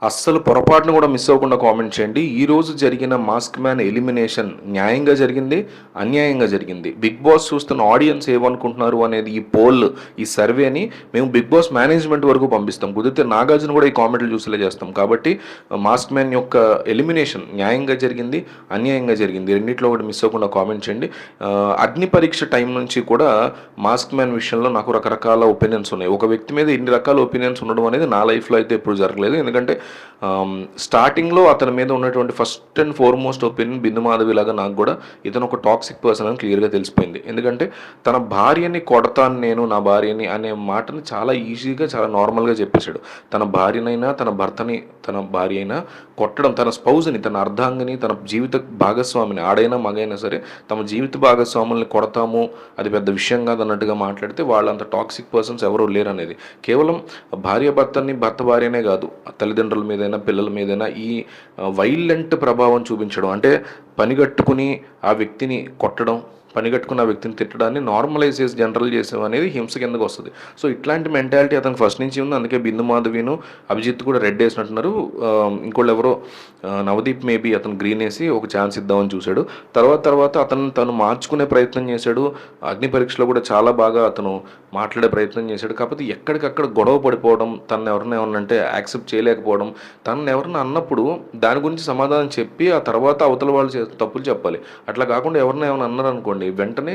అస్సలు పొరపాటును కూడా మిస్ అవ్వకుండా కామెంట్ చేయండి. ఈరోజు జరిగిన మాస్క్ మ్యాన్ ఎలిమినేషన్ న్యాయంగా జరిగింది, అన్యాయంగా జరిగింది. బిగ్ బాస్ చూస్తున్న ఆడియన్స్ ఏమనుకుంటున్నారు అనేది ఈ పోల్, ఈ సర్వేని మేము బిగ్ బాస్ మేనేజ్మెంట్ వరకు పంపిస్తాం. కుదిరితే నాగార్జున కూడా ఈ కామెంట్లు చూసేలా చేస్తాం. కాబట్టి మాస్క్ మ్యాన్ యొక్క ఎలిమినేషన్ న్యాయంగా జరిగింది, అన్యాయంగా జరిగింది. రెండిట్లో కూడా మిస్ అవ్వకుండా కామెంట్ చేయండి. అగ్ని పరీక్ష టైం నుంచి కూడా మాస్క్ మ్యాన్ విషయంలో నాకు రకరకాల ఒపీనియన్స్ ఉన్నాయి. ఒక వ్యక్తి మీద ఇన్ని రకాల ఒపీనియన్స్ ఉండడం అనేది నా లైఫ్లో అయితే ఎప్పుడు జరగలేదు. ఎందుకంటే స్టార్టింగ్లో అతని మీద ఉన్నటువంటి ఫస్ట్ అండ్ ఫార్మోస్ట్ ఒపీనియన్ బిందు మాధవి లాగా నాకు కూడా ఇతను ఒక టాక్సిక్ పర్సన్ అని క్లియర్గా తెలిసిపోయింది. ఎందుకంటే తన భార్యని కొడతాను నేను నా భార్యని అనే మాటని చాలా ఈజీగా చాలా నార్మల్గా చెప్పేశాడు. తన భార్యనైనా తన భర్తని తన భార్య అయినా కొట్టడం, తన స్పౌజ్ని తన అర్ధాంగిని తన జీవిత భాగస్వామిని ఆడైనా మగైనా సరే తమ జీవిత భాగస్వాముల్ని కొడతాము అది పెద్ద విషయం కాదు అన్నట్టుగా మాట్లాడితే వాళ్ళంత టాక్సిక్ పర్సన్స్ ఎవరూ లేరు అనేది. కేవలం భార్య భర్తని భర్త భార్యనే కాదు తల్లిదండ్రుల మీదైనా పిల్లల మీదైనా ఈ వైలెంట్ ప్రభావం చూపించడం, అంటే పనిగట్టుకుని ఆ వ్యక్తిని కొట్టడం, పనిగట్టుకున్న ఆ వ్యక్తిని తిట్టడాన్ని నార్మలైజ్ చేసి జనరల్ చేసాం అనేది హింస కిందకు వస్తుంది. సో ఇట్లాంటి మెంటాలిటీ అతనికి ఫస్ట్ నుంచి ఉంది. అందుకే బిందు మాధవిను అభిజిత్ కూడా రెడ్ వేసినట్టున్నారు. ఇంకోళ్ళు ఎవరో నవదీప్ మేబీ అతను గ్రీన్ వేసి ఒక ఛాన్స్ ఇద్దామని చూశాడు. తర్వాత తను మార్చుకునే ప్రయత్నం చేశాడు. అగ్ని పరీక్షలో కూడా చాలా బాగా అతను మాట్లాడే ప్రయత్నం చేశాడు. కాకపోతే ఎక్కడికక్కడ గొడవ పడిపోవడం, తను ఎవరిని ఏమన్నంటే యాక్సెప్ట్ చేయలేకపోవడం, తనని ఎవరిని అన్నప్పుడు దాని గురించి సమాధానం చెప్పి ఆ తర్వాత అవతల వాళ్ళు తప్పులు చెప్పాలి. అట్లా కాకుండా ఎవరిని ఏమైనా అన్నారు అనుకోండి వెంటనే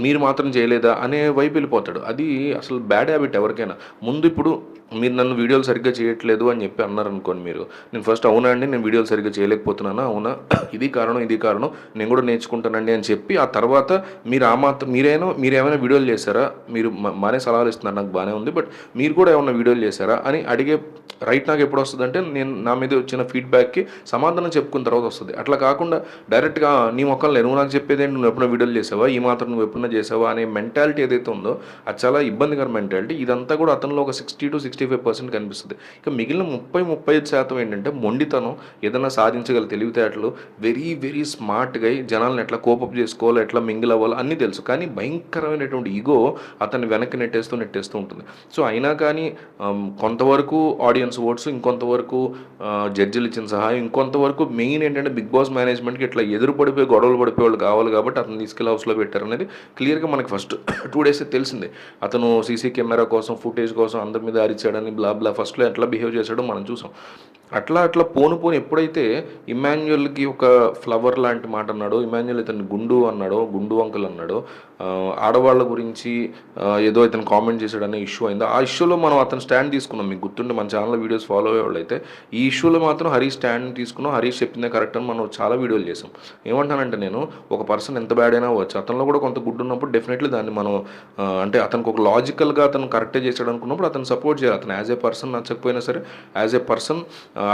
మీరు మాత్రం చేయలేదా అనే వైపు వెళ్ళిపోతాడు. అది అసలు బ్యాడ్ హ్యాబిట్ ఎవరికైనా. ముందు ఇప్పుడు మీరు నన్ను వీడియోలు సరిగ్గా చేయట్లేదు అని చెప్పి అన్నారనుకోండి, మీరు నేను ఫస్ట్ అవునా అండి నేను వీడియోలు సరిగ్గా చేయలేకపోతున్నానా, అవునా ఇది కారణం నేను కూడా నేర్చుకుంటానండి అని చెప్పి ఆ తర్వాత మీరు మీరేమైనా వీడియోలు చేశారా, మీరు బాగానే సలహాలు ఇస్తున్నారు నాకు బాగానే ఉంది, బట్ మీరు కూడా ఏమైనా వీడియోలు చేశారా అని అడిగే రైట్ నాకు ఎప్పుడు వస్తుందంటే నేను నా మీద వచ్చిన ఫీడ్బ్యాక్కి సమాధానం చెప్పుకున్న తర్వాత వస్తుంది. అట్లా కాకుండా డైరెక్ట్గా నీ మొక్కలు నువ్వు నాకు చెప్పేదేంటి, నువ్వు ఎప్పుడైనా వీడియోలు చేసావా, ఈ మాత్రం నువ్వు ఎప్పుడైనా చేసావా అనే మెంటాలిటీ ఏదైతే ఉందో అది చాలా ఇబ్బందికర మెంటాలిటీ. ఇదంతా కూడా అతనిలో ఒక 60-65% కనిపిస్తుంది. ఇక మిగిలిన 30-35% ఏంటంటే మొండితనం, ఏదైనా సాధించగల తెలివితేటలు, వెరీ వెరీ స్మార్ట్గా జనాలను ఎట్లా కోపప్ చేసుకోవాలో ఎట్లా మింగిల్ అవ్వాలో అన్నీ తెలుసు. కానీ భయంకరమైనటువంటి ఈగో అతన్ని వెనక్కి నెట్టేస్తూ ఉంటుంది. సో అయినా కానీ కొంతవరకు ఆడియన్స్ ఓట్స్, ఇంకొంతవరకు జడ్జిలు ఇచ్చిన సహాయం, ఇంకొంతవరకు మెయిన్ ఏంటంటే బిగ్ బాస్ మేనేజ్మెంట్కి ఇట్లా ఎదురు పడిపోయి గొడవలు పడిపోయే వాళ్ళు కావాలి కాబట్టి అతను తీసుకెళ్ళి హౌస్లో పెట్టారనేది క్లియర్గా మనకి ఫస్ట్ 2 days తెలిసింది. అతను సీసీ కెమెరా కోసం ఫుటేజ్ కోసం అందరి మీద అరిచాడని బ్లా ఫస్ట్లో ఎట్లా బిహేవ్ చేశాడో మనం చూసాం. అట్లా పోను ఎప్పుడైతే ఇమాన్యుయల్కి ఒక ఫ్లవర్ లాంటి మాట అన్నాడో, ఇమాన్యుయల్ ఇతను గుండు అన్నాడో, గుండు అంకుల్ అన్నాడో, ఆడవాళ్ళ గురించి ఏదో ఇతను కామెంట్ చేశాడనే ఇష్యూ అయిందో, ఆ ఇష్యూలో మనం అతను స్టాండ్ తీసుకున్నాం. మీకు గుర్తుంటే మన ఛానల్ వీడియోస్ ఫాలో అయ్యేవాళ్ళు అయితే ఈ ఇష్యూలో మాత్రం హరీష్ స్టాండ్ తీసుకున్నాం. హరీష్ చెప్పిందే కరెక్ట్ అని మనం చాలా వీడియోలు చేసాం. ఏమంటానంటే నేను ఒక పర్సన్ ఎంత బ్యాడ్ అయినా అవ్వచ్చు, అతనిలో కూడా కొంత గుడ్ ఉన్నప్పుడు డెఫినెట్లీ దాన్ని మనం అంటే అతనికి ఒక లాజికల్గా అతను కరెక్టే చేశాడు అనుకున్నప్పుడు అతను సపోర్ట్ చేయాలి. అతను యాజ్ ఏ పర్సన్ నచ్చకపోయినా సరే యాజ్ ఏ పర్సన్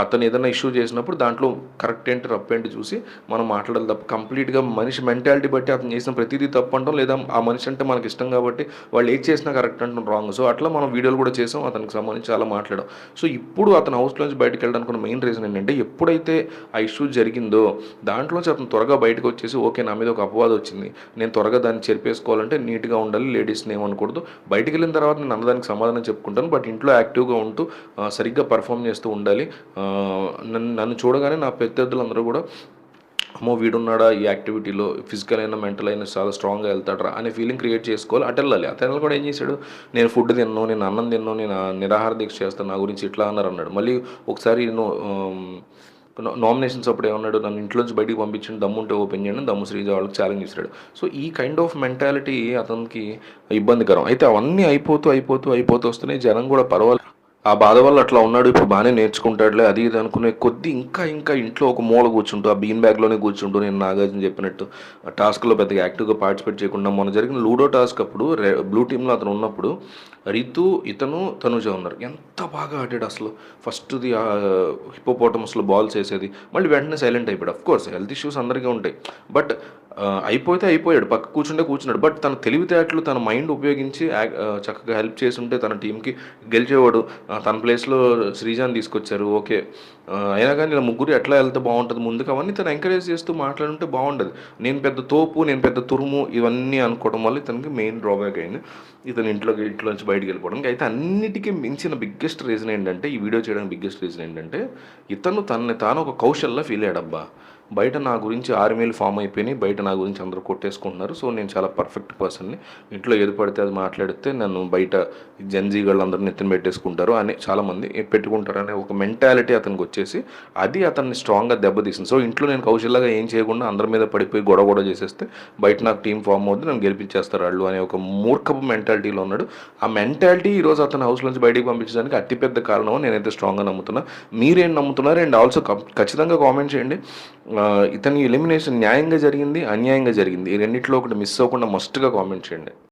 అతను ఏదైనా ఇష్యూ చేసినప్పుడు దాంట్లో కరెక్ట్ ఏంటి రప్పు ఏంటి చూసి మనం మాట్లాడాలి తప్ప కంప్లీట్గా మనిషి మెంటాలిటీ బట్టి అతను చేసిన ప్రతిదీ తప్పు అంటాం, లేదా ఆ మనిషి అంటే మనకి ఇష్టం కాబట్టి వాళ్ళు ఏది చేసినా కరెక్ట్ అంటాం రాంగ్. సో అట్లా మనం వీడియోలు కూడా చేసాం, అతనికి సంబంధించి చాలా మాట్లాడాం. సో ఇప్పుడు అతను హౌస్లోంచి బయటకు వెళ్ళడానికి మెయిన్ రీజన్ ఏంటంటే ఎప్పుడైతే ఆ ఇష్యూ జరిగిందో దాంట్లోంచి అతను త్వరగా బయటకు వచ్చేసి ఓకే నా మీద ఒక అపవాదం వచ్చింది, నేను త్వరగా దాన్ని చెరిపేసుకోవాలంటే నీట్గా ఉండాలి, లేడీస్ని ఏమనకూడదు, బయటికి వెళ్ళిన తర్వాత నేను అన్నదానికి సమాధానం చెప్పుకుంటాను, బట్ ఇంట్లో యాక్టివ్గా ఉంటూ సరిగ్గా పర్ఫామ్ చేస్తూ ఉండాలి. నన్ను చూడగానే నా ప్రత్యర్థులందరూ కూడా అమ్మో వీడున్నాడా ఈ యాక్టివిటీలో, ఫిజికల్ అయినా మెంటల్ అయినా చాలా స్ట్రాంగ్గా వెళ్తాడరా అనే ఫీలింగ్ క్రియేట్ చేసుకోవాలి. అటు వెళ్ళాలి. అతను కూడా ఏం చేశాడు, నేను ఫుడ్ తిన్నాను, నేను అన్నం తిన్నాను, నేను నిరాహార దీక్ష చేస్తాను, నా గురించి ఇట్లా అన్నాడు. మళ్ళీ ఒకసారి నామినేషన్స్ అప్పుడు ఏమన్నాడు, నన్ను ఇంట్లోంచి బయటికి పంపించండి, దమ్ముంటే ఓపెన్ చేయండి, దమ్ము శ్రీజ వాళ్ళకి ఛాలెంజ్ చేశాడు. సో ఈ కైండ్ ఆఫ్ మెంటాలిటీ అతనికి ఇబ్బందికరం. అయితే అవన్నీ అయిపోతూ వస్తున్నాయి. జనం కూడా పర్వాలేదు, ఆ బాధ వల్ల అట్లా ఉన్నాడు, ఇప్పుడు బాగానే నేర్చుకుంటాడులే అది ఇది అనుకునే కొద్దీ ఇంకా ఇంట్లో ఒక మూల కూర్చుంటూ ఆ బీన్ బ్యాగ్లోనే కూర్చుంటూ నేను నాగార్జున చెప్పినట్టు టాస్క్లో పెద్దగా యాక్టివ్గా పార్టిసిపేట్ చేయకుండా, మొన్న జరిగిన లూడో టాస్క్ అప్పుడు బ్లూ టీంలో అతను ఉన్నప్పుడు రితు ఇతను తనుజ ఉన్నారు, ఎంత బాగా ఆడాడు అసలు. ఫస్ట్ది హిపోపోటమస్లో బాల్స్ వేసేది, మళ్ళీ వెంటనే సైలెంట్ అయిపోయాడు. అఫ్కోర్స్ హెల్త్ ఇష్యూస్ అందరికీ ఉంటాయి, బట్ అయిపోతే అయిపోయాడు. పక్కన కూర్చుంటే కూర్చున్నాడు. బట్ తన తెలివితేటలు, తన మైండ్ ఉపయోగించి చక్కగా హెల్ప్ చేసుంటే తన టీమ్‌కి గెలిచేవాడు. తన ప్లేస్‌లో శ్రీజాని తీసుకొచ్చారు. ఓకే. అయినా గాని ఇలా ముగ్గురు ఎట్లా ఎళ్తే బావుంటది ముందుకు అవన్నీ తను ఎంకరేజ్ చేస్తూ మాట్లాడుంటే బావుండేది. నేను పెద్ద తోపు, నేను పెద్ద తురుము ఇవన్నీ అనుకోవడం వల్ల ఇతనికి మెయిన్ డ్రాబ్యాక్ అయింది. ఇతను ఇంట్లోంచి బయటికెళ్ళిపోవడానికి. అయితే అన్నిటికి మించిన బిగ్గెస్ట్ రీజన్ ఏంటంటే, ఈ వీడియో చేయడానికి బిగ్గెస్ట్ రీజన్ ఏంటంటే, ఇతను తనని తాను ఒక కౌశల్‌లా ఫీల్ అయ్యాడబ్బా! బయట నా గురించి ఆర్మీలు ఫామ్ అయిపోయినాయి. బయట నా గురించి అందరూ కొట్టేసుకుంటున్నారు. సో, నేను చాలా పర్ఫెక్ట్ పర్సన్‌ని. ఇంట్లో ఏది పడితే అది మాట్లాడితే నన్ను బయట జెన్‌జీ గాళ్ళందరూ నెత్తిన పెట్టేసుకుంటారు అని చాలామంది పెట్టుకుంటారనే ఒక మెంటాలిటీ అతనికొచ్చేసి, అది అతన్ని స్ట్రాంగ్‌గా దెబ్బతీసింది. సో, ఇంట్లో నేను కౌశల్యగా ఏం చేయకుండా అందరి మీద పడిపోయి గొడవ చేసేస్తే బయట నాకు టీమ్ ఫామ్ అవుద్ది. నన్ను గెలిపించేస్తారు ఆళ్ళు అనే ఒక మూర్ఖపు మెంటాలిటీలో ఉన్నాడు. ఆ మెంటాలిటీ ఈరోజు అతను హౌస్ నుంచి బయటికి పంపించడానికి అతిపెద్ద కారణం అని నేనైతే స్ట్రాంగ్‌గా నమ్ముతున్నా. మీరేం నమ్ముతున్నారు? అండ్ ఆల్సో ఖచ్చితంగా కామెంట్ చేయండి. ఇతని ఎలిమినేషన్ న్యాయంగా జరిగింది, అన్యాయంగా జరిగింది. ఈ రెండిట్లో ఒకటి మిస్ అవ్వకుండా మస్ట్‌గా కామెంట్ చేయండి.